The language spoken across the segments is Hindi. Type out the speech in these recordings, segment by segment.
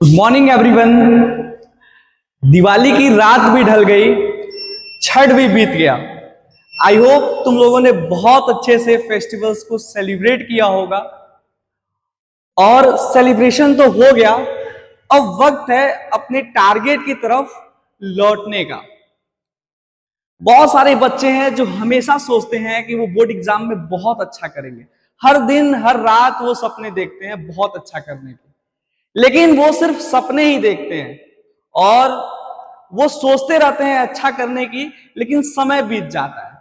Good morning everyone. दिवाली की रात भी ढल गई, छठ भी बीत गया। आई होप तुम लोगों ने बहुत अच्छे से फेस्टिवल्स को सेलिब्रेट किया होगा। और सेलिब्रेशन तो हो गया, अब वक्त है अपने टारगेट की तरफ लौटने का। बहुत सारे बच्चे हैं जो हमेशा सोचते हैं कि वो बोर्ड एग्जाम में बहुत अच्छा करेंगे। हर दिन हर रात वो सपने देखते हैं बहुत अच्छा करने के, लेकिन वो सिर्फ सपने ही देखते हैं और वो सोचते रहते हैं अच्छा करने की, लेकिन समय बीत जाता है।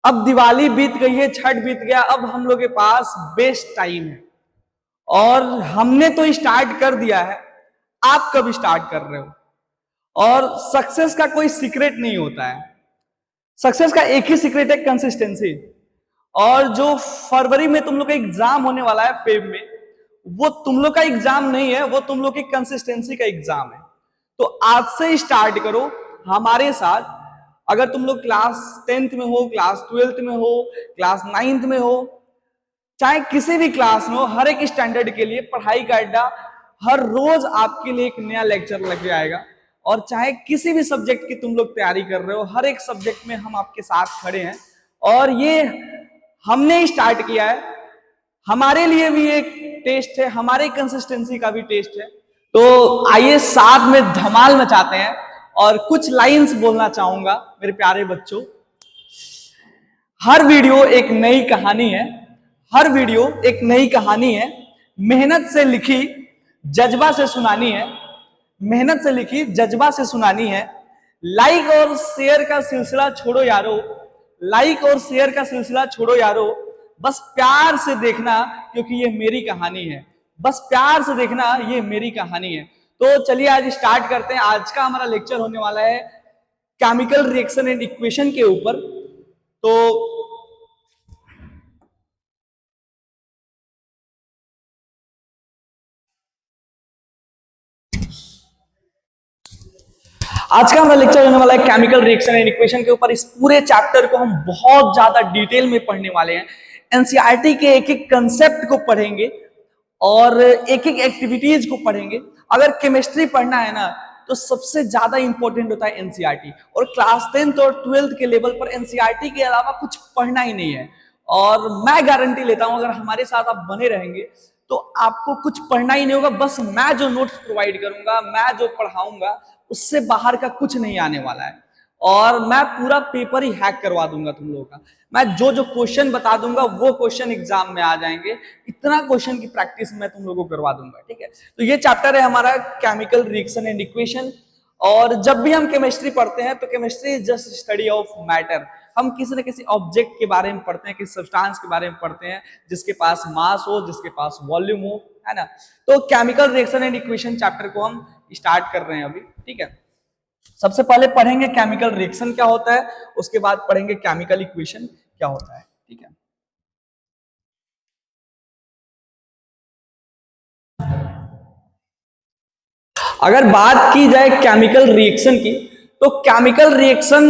अब दिवाली बीत गई है, छठ बीत गया, अब हम लोग के पास बेस्ट टाइम है और हमने तो स्टार्ट कर दिया है। आप कब स्टार्ट कर रहे हो? और सक्सेस का कोई सीक्रेट नहीं होता है। सक्सेस का एक ही सीक्रेट है, कंसिस्टेंसी। और जो फरवरी में तुम लोग का एग्जाम होने वाला है, फेब में, वो तुम लोग का एग्जाम नहीं है, वो तुम लोग की कंसिस्टेंसी का एग्जाम है। तो आज से स्टार्ट करो हमारे साथ। अगर तुम लोग क्लास 10th में हो, क्लास 12th में हो, क्लास 9th में हो, चाहे किसी भी क्लास में हो, हर एक स्टैंडर्ड के लिए पढ़ाई का अड्डा हर रोज आपके लिए एक नया लेक्चर लग जाएगा। और चाहे किसी भी सब्जेक्ट की तुम लोग तैयारी कर रहे हो, हर एक सब्जेक्ट में हम आपके साथ खड़े हैं। और ये हमने स्टार्ट किया है, हमारे लिए भी एक टेस्ट है, हमारे कंसिस्टेंसी का भी टेस्ट है। तो आइए साथ में धमाल मचाते हैं। और कुछ लाइंस बोलना चाहूंगा मेरे प्यारे बच्चों। हर वीडियो एक नई कहानी है, हर वीडियो एक नई कहानी है। मेहनत से लिखी, जज्बा से सुनानी है। मेहनत से लिखी, जज्बा से सुनानी है। लाइक और शेयर का सिलसिला छोड़ो यारो, लाइक और शेयर का सिलसिला छोड़ो यारो, बस प्यार से देखना क्योंकि ये मेरी कहानी है। बस प्यार से देखना, ये मेरी कहानी है। तो चलिए आज स्टार्ट करते हैं। आज का हमारा लेक्चर होने वाला है केमिकल रिएक्शन एंड इक्वेशन के ऊपर। तो आज का हमारा लेक्चर होने वाला है केमिकल रिएक्शन एंड इक्वेशन के ऊपर। इस पूरे चैप्टर को हम बहुत ज्यादा डिटेल में पढ़ने वाले हैं। एनसीईआरटी के एक एक कंसेप्ट को पढ़ेंगे और एक एक एक्टिविटीज को पढ़ेंगे। अगर केमिस्ट्री पढ़ना है ना, तो सबसे ज्यादा इंपॉर्टेंट होता है एनसीईआरटी। और क्लास 10th और 12th के लेवल पर एनसीईआरटी के अलावा कुछ पढ़ना ही नहीं है। और मैं गारंटी लेता हूं, अगर हमारे साथ आप बने रहेंगे तो आपको कुछ पढ़ना ही नहीं होगा। बस मैं जो नोट्स प्रोवाइड करूंगा, मैं जो पढ़ाऊंगा, उससे बाहर का कुछ नहीं आने वाला है। और मैं पूरा पेपर ही हैक करवा दूंगा तुम लोगों का। मैं जो जो क्वेश्चन बता दूंगा वो क्वेश्चन एग्जाम में आ जाएंगे। इतना क्वेश्चन की प्रैक्टिस मैं तुम लोगों को करवा दूंगा, ठीक है। तो ये चैप्टर है हमारा केमिकल रिएक्शन एंड इक्वेशन। और जब भी हम केमिस्ट्री पढ़ते हैं तो chemistry is just study of matter. हम किसी न किसी ऑब्जेक्ट के बारे में पढ़ते हैं, किसी सब्सटेंस के बारे में पढ़ते हैं जिसके पास मास हो, जिसके पास वॉल्यूम हो, है ना। तो chemical reaction and equation chapter को हम स्टार्ट कर रहे हैं अभी, ठीक है। सबसे पहले पढ़ेंगे केमिकल रिएक्शन क्या होता है, उसके बाद पढ़ेंगे केमिकल इक्वेशन क्या होता है, ठीक है। अगर बात की जाए केमिकल रिएक्शन की, तो केमिकल रिएक्शन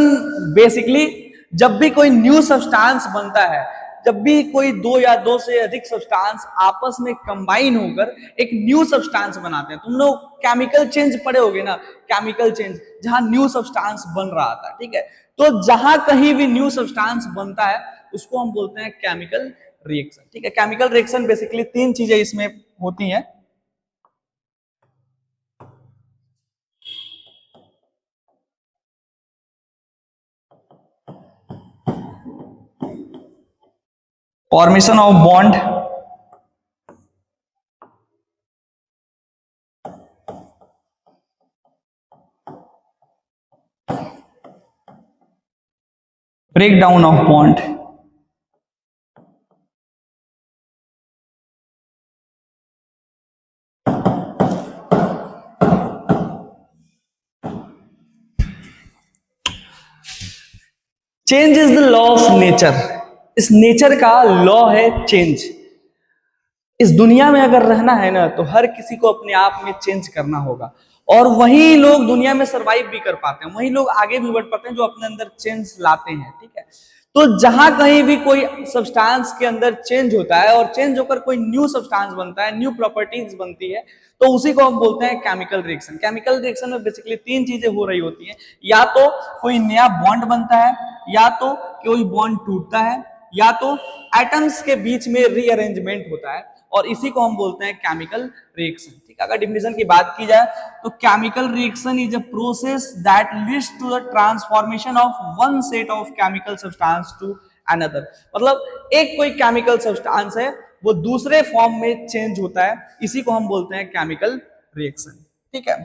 बेसिकली जब भी कोई न्यू सब्सटेंस बनता है, जब भी कोई दो या दो से अधिक सब्सटेंस आपस में कंबाइन होकर एक न्यू सब्सटेंस बनाते हैं। तुम लोग केमिकल चेंज पढ़े होगे ना, केमिकल चेंज जहां न्यू सब्सटेंस बन रहा था, ठीक है। तो जहां कहीं भी न्यू सब्सटेंस बनता है उसको हम बोलते हैं केमिकल रिएक्शन, ठीक है। केमिकल रिएक्शन बेसिकली तीन चीजें इसमें होती हैं। Formation of bond, breakdown of bond, change is the law of nature. इस नेचर का लॉ है चेंज। इस दुनिया में अगर रहना है ना, तो हर किसी को अपने आप में चेंज करना होगा। और वही लोग दुनिया में सरवाइव भी कर पाते हैं, वही लोग आगे भी बढ़ पाते हैं जो अपने अंदर चेंज लाते हैं, ठीक है। तो जहां कहीं भी कोई सब्सटेंस के अंदर चेंज होता है और चेंज होकर कोई न्यू सब्सटेंस बनता है, न्यू प्रॉपर्टीज बनती है, तो उसी को हम बोलते हैं केमिकल रिएक्शन। केमिकल रिएक्शन में बेसिकली तीन चीजें हो रही होती हैं, या तो कोई नया बॉन्ड बनता है, या तो कोई बॉन्ड टूटता है, या तो एटम्स के बीच में रीअरेंजमेंट होता है, और इसी को हम बोलते हैं केमिकल रिएक्शन। ठीक है, अगर डिफिनेशन की बात की जाए तो chemical reaction is a process that leads to the transformation of one set of chemical substance to another. मतलब एक कोई केमिकल सब्सटेंस है, वो दूसरे फॉर्म में चेंज होता है, इसी को हम बोलते हैं केमिकल रिएक्शन। ठीक है,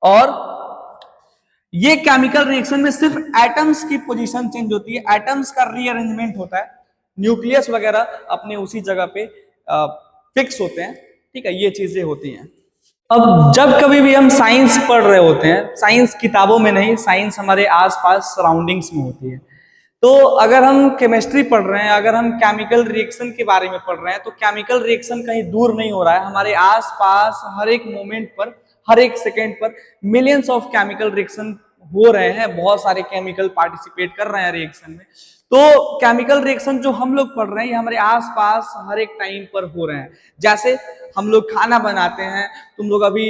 और ये केमिकल रिएक्शन में सिर्फ एटम्स की पोजीशन चेंज होती है, एटम्स का रीअरेंजमेंट होता है, न्यूक्लियस वगैरह अपने उसी जगह पे फिक्स होते हैं। ठीक है, ये चीजें होती हैं। अब जब कभी भी हम साइंस पढ़ रहे होते हैं, साइंस किताबों में नहीं, साइंस हमारे आसपास सराउंडिंग्स में होती है। तो अगर हम केमिस्ट्री पढ़ रहे हैं, अगर हम केमिकल रिएक्शन के बारे में पढ़ रहे हैं, तो केमिकल रिएक्शन कहीं दूर नहीं हो रहा है, हमारे आसपास हर एक मोमेंट पर, हर एक सेकेंड पर मिलियंस ऑफ केमिकल रिएक्शन हो रहे हैं, बहुत सारे केमिकल पार्टिसिपेट कर रहे हैं रिएक्शन में। तो केमिकल रिएक्शन जो हम लोग पढ़ रहे हैं, ये हमारे आसपास हर एक टाइम पर हो रहे हैं। जैसे हम लोग खाना बनाते हैं, तुम लोग अभी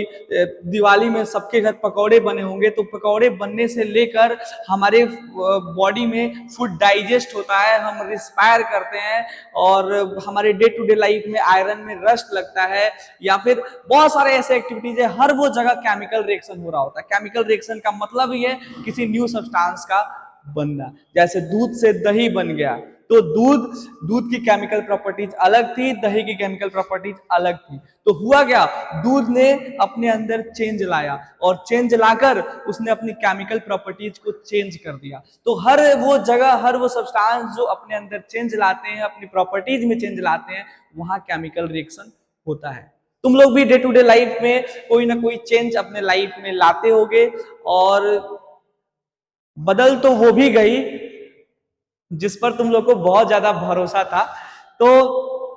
दिवाली में सबके घर पकौड़े बने होंगे, तो पकौड़े बनने से लेकर हमारे बॉडी में फूड डाइजेस्ट होता है, हम रिस्पायर करते हैं, और हमारे डे टू डे लाइफ में आयरन में रस्ट लगता है, या फिर बहुत सारे ऐसे एक्टिविटीज है, हर वो जगह केमिकल रिएक्शन हो रहा होता है। केमिकल रिएक्शन का मतलब ही है किसी न्यू सब्सटेंस का बनना। जैसे दूध से दही बन गया, तो दूध की केमिकल प्रॉपर्टीज अलग थी, दही की केमिकल प्रॉपर्टीज अलग थी। तो हुआ क्या, दूध ने अपने अंदर चेंज लाया, और चेंज लाकर उसने अपनी केमिकल प्रॉपर्टीज को चेंज कर दिया। तो हर वो जगह, हर वो सब्सटेंस जो अपने अंदर चेंज लाते हैं, अपनी प्रॉपर्टीज में चेंज लाते हैं, वहां केमिकल रिएक्शन होता है। तुम लोग भी डे टू डे लाइफ में कोई ना कोई चेंज अपने लाइफ में लाते होगे, और बदल तो वो भी गई जिस पर तुम लोग को बहुत ज्यादा भरोसा था। तो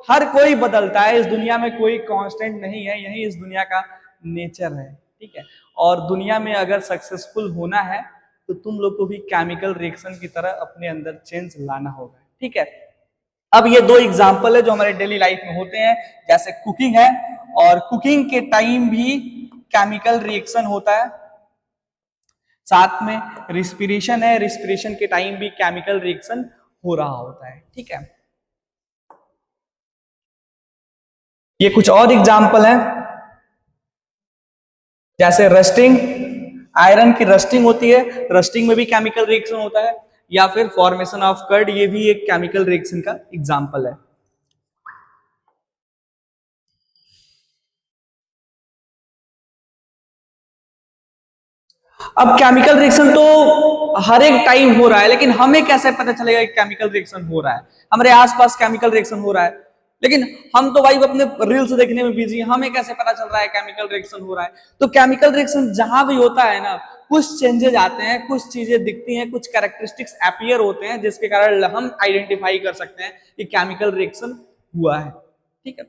हर कोई बदलता है, इस दुनिया में कोई कांस्टेंट नहीं है, यही इस दुनिया का नेचर है। ठीक है, और दुनिया में अगर सक्सेसफुल होना है तो तुम लोग को भी केमिकल रिएक्शन की तरह अपने अंदर चेंज लाना होगा। ठीक है, अब ये दो एग्जांपल है जो हमारे डेली लाइफ में होते हैं, जैसे कुकिंग है, और कुकिंग के टाइम भी केमिकल रिएक्शन होता है, साथ में रिस्पिरेशन है, रिस्पिरेशन के टाइम भी केमिकल रिएक्शन हो रहा होता है। ठीक है, ये कुछ और एग्जांपल हैं, जैसे रस्टिंग, आयरन की रस्टिंग होती है, रस्टिंग में भी केमिकल रिएक्शन होता है, या फिर फॉर्मेशन ऑफ कर्ड, ये भी एक केमिकल रिएक्शन का एग्जांपल है। अब केमिकल रिएक्शन तो हर एक टाइम हो रहा है, लेकिन हमें कैसे पता चलेगा कि केमिकल रिएक्शन हो रहा है? हमारे आसपास केमिकल रिएक्शन हो रहा है, लेकिन हम तो भाई अपने रील्स देखने में बिजी हैं, हमें कैसे पता चल रहा है केमिकल रिएक्शन हो रहा है? तो केमिकल रिएक्शन जहां भी होता है ना, कुछ चेंजेस आते हैं, कुछ चीजें दिखती हैं, कुछ कैरेक्टरिस्टिक्स अपीयर होते हैं, जिसके कारण हम आइडेंटिफाई कर सकते हैं कि केमिकल रिएक्शन हुआ है। ठीक है,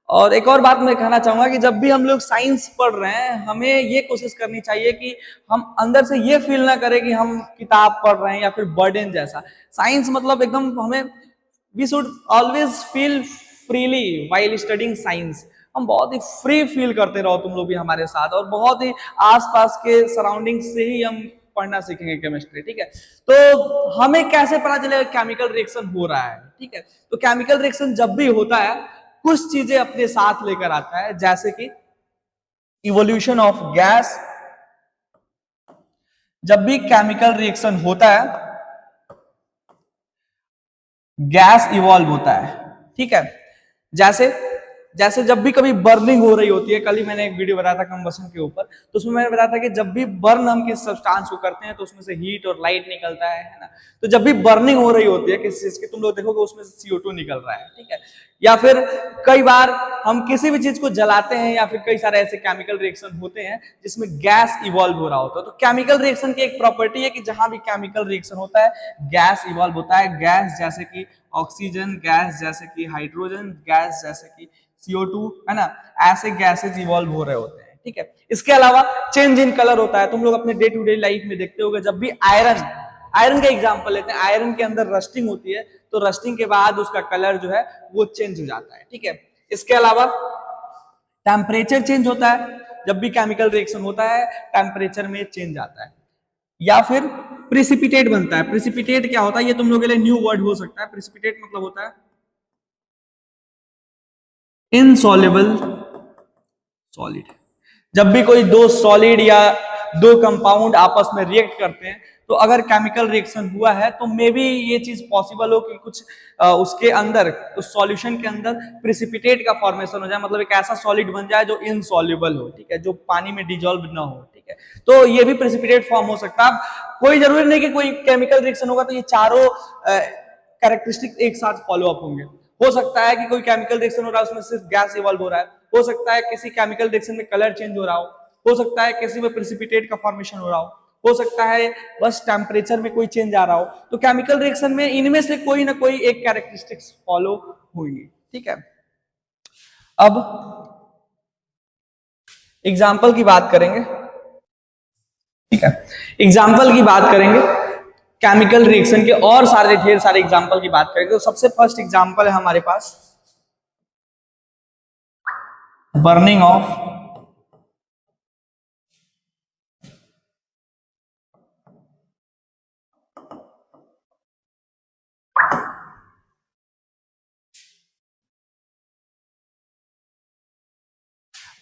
और एक और बात मैं कहना चाहूंगा कि जब भी हम लोग साइंस पढ़ रहे हैं, हमें ये कोशिश करनी चाहिए कि हम अंदर से ये फील ना करें कि हम किताब पढ़ रहे हैं या फिर बर्डन जैसा। साइंस मतलब एकदम हमें, we should always feel freely while studying science. हम बहुत ही फ्री फील करते रहो तुम लोग भी हमारे साथ, और बहुत ही आसपास के सराउंडिंग से ही हम पढ़ना सीखेंगे केमिस्ट्री। ठीक है, तो हमें कैसे पता चलेगा केमिकल रिएक्शन हो रहा है? ठीक है, तो केमिकल रिएक्शन जब भी होता है, कुछ चीजें अपने साथ लेकर आता है, जैसे कि इवोल्यूशन ऑफ गैस। जब भी केमिकल रिएक्शन होता है, गैस इवॉल्व होता है। ठीक है, जैसे जैसे जब भी कभी बर्निंग हो रही होती है, कल ही मैंने एक वीडियो बताया था कंबशन के ऊपर, तो उसमें मैंने बताया था कि जब भी बर्न हम किसी सब्सटेंस को करते हैं तो उसमें से हीट और लाइट निकलता है ना। तो जब भी बर्निंग हो रही होती है किसी चीज की, तुम लोग देखोगे उसमें से CO2 निकल रहा है। ठीक है, या फिर कई बार हम किसी भी चीज को जलाते हैं, या फिर कई सारे ऐसे केमिकल रिएक्शन होते हैं जिसमें गैस इवॉल्व हो रहा होता है। तो केमिकल रिएक्शन की एक प्रॉपर्टी है कि जहां भी केमिकल रिएक्शन होता है, गैस इवॉल्व होता है। गैस जैसे कि ऑक्सीजन, गैस जैसे कि हाइड्रोजन, गैस जैसे कि CO2, है ना, ऐसे गैसेज इवॉल्व हो रहे होते हैं। ठीक है, इसके अलावा चेंज इन कलर होता है। तुम लोग अपने डे टू डे लाइफ में देखते होगे, जब भी आयरन का एग्जांपल लेते हैं, आयरन के अंदर रस्टिंग होती है, तो रस्टिंग के बाद उसका कलर जो है वो चेंज हो जाता है, ठीक है। इसके अलावा टेम्परेचर चेंज होता है, जब भी केमिकल रिएक्शन होता है टेम्परेचर में चेंज आता है। या फिर प्रिसिपिटेट बनता है। प्रिसिपिटेट क्या होता है, ये तुम लोगों के लिए न्यू वर्ड हो सकता है। प्रिसिपिटेट मतलब होता है इनसॉल्युबल सॉलिड। जब भी कोई दो सॉलिड या दो कंपाउंड आपस में रिएक्ट करते हैं, तो अगर केमिकल रिएक्शन हुआ है तो मे बी ये चीज पॉसिबल हो कि कुछ उसके अंदर, उस सॉल्यूशन के अंदर प्रिसिपिटेट का फॉर्मेशन हो जाए, मतलब एक ऐसा सॉलिड बन जाए जो इनसॉल्युबल हो, ठीक है, जो पानी में डिजोल्व ना हो, ठीक है। तो ये भी प्रिसिपिटेट फॉर्म हो सकता है। कोई जरूरी नहीं कि कोई केमिकल रिएक्शन होगा तो ये चारों कैरेक्टरिस्टिक एक साथ फॉलो अप होंगे। हो सकता है कि कोई केमिकल रिएक्शन हो रहा है उसमें सिर्फ गैस इवॉल्व हो रहा है, हो सकता है किसी केमिकल रिएक्शन में कलर चेंज हो रहा हो सकता है किसी में प्रिसिपिटेट का फॉर्मेशन हो रहा हो सकता है बस टेम्परेचर में कोई चेंज आ रहा हो। तो केमिकल रिएक्शन में इनमें से कोई ना कोई एक कैरेक्टरिस्टिक्स फॉलो होंगी, ठीक है। अब एग्जाम्पल की बात करेंगे, ठीक है, एग्जाम्पल की बात करेंगे केमिकल रिएक्शन के, और सारे ढेर सारे एग्जाम्पल की बात करेंगे। तो सबसे फर्स्ट एग्जाम्पल है हमारे पास बर्निंग ऑफ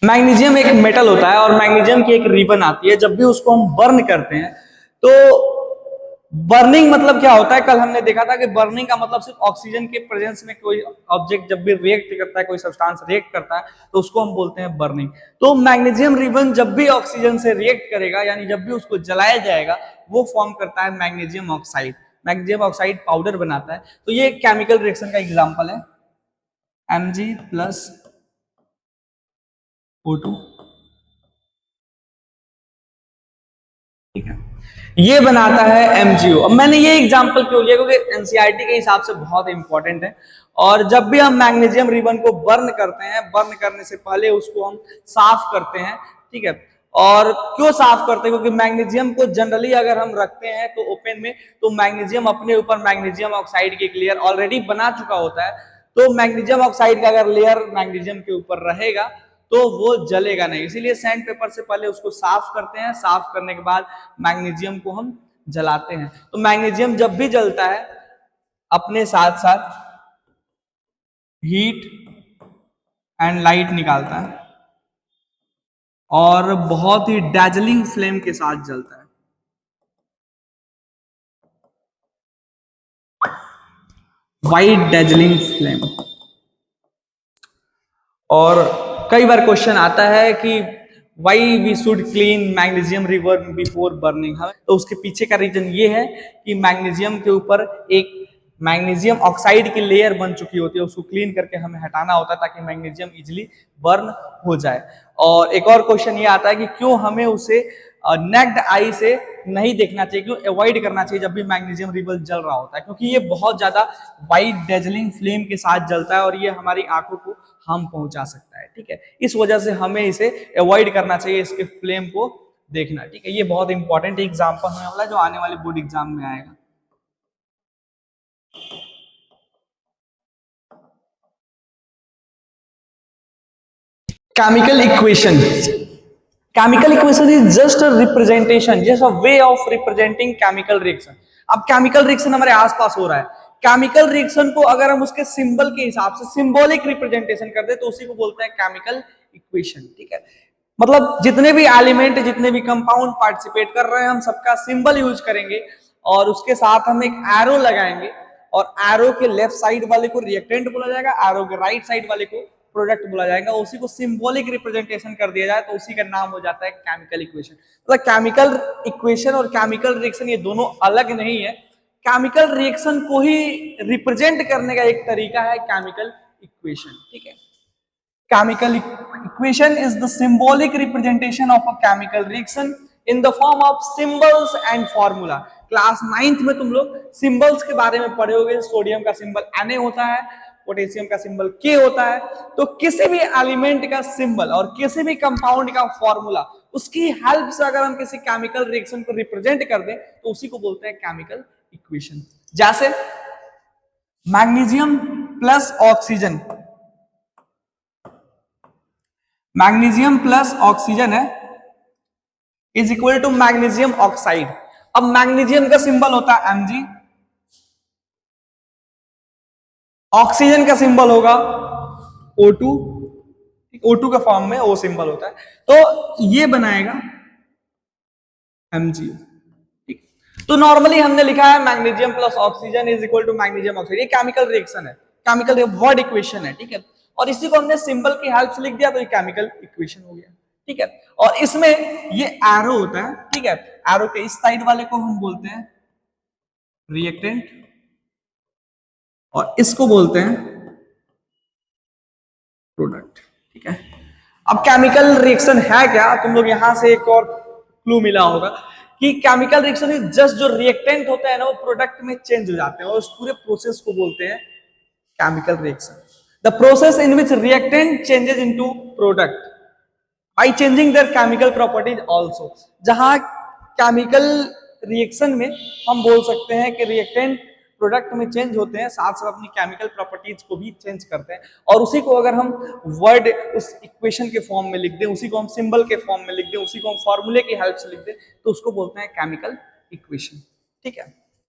मैग्नीशियम। एक मेटल होता है और मैग्नीशियम की एक रिबन आती है, जब भी उसको हम बर्न करते हैं तो बर्निंग मतलब क्या होता है, कल हमने देखा था कि बर्निंग का मतलब सिर्फ ऑक्सीजन के प्रेजेंस में कोई ऑब्जेक्ट जब भी रिएक्ट करता है, कोई सब्सटेंस रिएक्ट करता है तो उसको हम बोलते हैं बर्निंग। तो मैग्नीशियम रिबन जब भी ऑक्सीजन से रिएक्ट करेगा, यानी जब भी उसको जलाया जाएगा, वो फॉर्म करता है magnesium oxide. Magnesium oxide powder बनाता है। तो ये केमिकल रिएक्शन का एग्जाम्पल है Mg प्लस O2, ठीक है, ये बनाता है MgO। अब मैंने ये एग्जांपल क्यों लिया, क्योंकि एनसीईआरटी के हिसाब से बहुत इंपॉर्टेंट है। और जब भी हम मैग्नीशियम रिबन को बर्न करते हैं, बर्न करने से पहले उसको हम साफ करते हैं, ठीक है। और क्यों साफ करते हैं, क्योंकि मैग्नीशियम को जनरली अगर हम रखते हैं तो ओपन में, तो मैग्नीशियम अपने ऊपर मैग्नीशियम ऑक्साइड की एक लेयर ऑलरेडी बना चुका होता है। तो मैग्नीशियम ऑक्साइड का अगर लेयर मैग्नीशियम के ऊपर रहेगा तो वो जलेगा नहीं, इसीलिए सैंड पेपर से पहले उसको साफ करते हैं। साफ करने के बाद मैग्नीशियम को हम जलाते हैं। तो मैग्नीशियम जब भी जलता है अपने साथ साथ हीट एंड लाइट निकालता है और बहुत ही डैजलिंग फ्लेम के साथ जलता है। White dazzling flame. और कई बार क्वेश्चन आता है कि why we should clean magnesium रिवर बिफोर बर्निंग। तो उसके पीछे का रीजन ये है कि मैग्नीशियम के ऊपर एक मैग्नीशियम ऑक्साइड की लेयर बन चुकी होती है, उसको क्लीन करके हमें हटाना होता है ताकि मैग्नीशियम इजिली बर्न हो जाए। और एक और क्वेश्चन ये आता है कि क्यों हमें उसे नेक्ड आई से नहीं देखना चाहिए, क्यों अवॉइड करना चाहिए जब भी मैग्नीशियम रिबन जल रहा होता है, क्योंकि ये बहुत ज्यादा वाइट डेजलिंग फ्लेम के साथ जलता है और ये हमारी आंखों को हार्म पहुंचा सकता है, ठीक है। इस वजह से हमें इसे अवॉइड करना चाहिए, इसके फ्लेम को देखना, ठीक है। ये बहुत इंपॉर्टेंट एग्जाम्पल होने वाला है जो आने वाले बोर्ड एग्जाम में आएगा। Chemical equation. Chemical equation is just a representation, just a way of representing chemical reaction. अब केमिकल रिएक्शन हमारे आसपास हो रहा है, केमिकल रिएक्शन को अगर हम उसके सिंबल के हिसाब से सिंबॉलिक रिप्रेजेंटेशन कर दे तो उसी को बोलते हैं केमिकल इक्वेशन, ठीक है। मतलब जितने भी एलिमेंट, जितने भी कंपाउंड पार्टिसिपेट कर रहे हैं, हम सबका सिंबल यूज करेंगे और उसके साथ हम एक एरो लगाएंगे और एरो के लेफ्ट साइड वाले को रिएक्टेंट बोला जाएगा, एरो के राइट साइड वाले को प्रोडक्ट बोला जाएगा। उसी को सिंबॉलिक रिप्रेजेंटेशन कर दिया जाए तो उसी का नाम हो जाता है केमिकल इक्वेशन। मतलब केमिकल इक्वेशन और केमिकल रिएक्शन ये दोनों अलग नहीं है, केमिकल रिएक्शन को ही रिप्रेजेंट करने का एक तरीका है केमिकल इक्वेशन, ठीक है। Chemical equation is the symbolic representation of a chemical reaction in the form of symbols and formula. Class 9th में तुम लोग सिंबल्स के बारे में पढ़े होगे। सोडियम का सिंबल Na होता है, पोटेशियम का सिंबल K होता है। तो किसी भी एलिमेंट का सिंबल और किसी भी कंपाउंड का फॉर्मूला उसकी हेल्प से अगर हम किसी केमिकल रिएक्शन को रिप्रेजेंट कर दें तो उसी को बोलते हैं केमिकल इक्वेशन। जैसे magnesium plus oxygen, magnesium plus oxygen है is equal to magnesium oxide. अब मैग्नीशियम का सिंबल होता है Mg, ऑक्सीजन का सिंबल होगा O2, O2 का फॉर्म में O सिंबल होता है, तो ये बनाएगा MgO। ठीक, तो नॉर्मली हमने लिखा है magnesium plus oxygen is equal to magnesium oxide, ये केमिकल रिएक्शन है, केमिकल वर्ड इक्वेशन है। ठीक है, और इसी को हमने सिंबल की हेल्प से लिख दिया तो ये केमिकल इक्वेशन हो गया। ठीक है, और इसमें ये एरो होता है। ठीक है, एरो के इस साइड वाले को हम बोलते हैं रिएक्टेंट और इसको बोलते हैं प्रोडक्ट। ठीक है, अब केमिकल रिएक्शन है क्या, तुम लोग यहां से एक और क्लू मिला होगा कि केमिकल रिएक्शन इज जस्ट जो रिएक्टेंट होता है ना वो प्रोडक्ट में चेंज हो जाते हैं और उस पूरे प्रोसेस को बोलते हैं chemical reaction. The process in which reactant changes into product by changing their chemical properties also. जहां केमिकल रिएक्शन में हम बोल सकते हैं कि रिएक्टेंट प्रोडक्ट में चेंज होते हैं, साथ साथ अपनी केमिकल प्रॉपर्टीज को भी चेंज करते हैं, और उसी को अगर हम वर्ड उस इक्वेशन के फॉर्म में लिख दें, उसी को हम सिंबल के फॉर्म में लिख दें, उसी को हम फॉर्मूले की हेल्प से लिख दें, तो उसको बोलते हैं केमिकल इक्वेशन। ठीक है।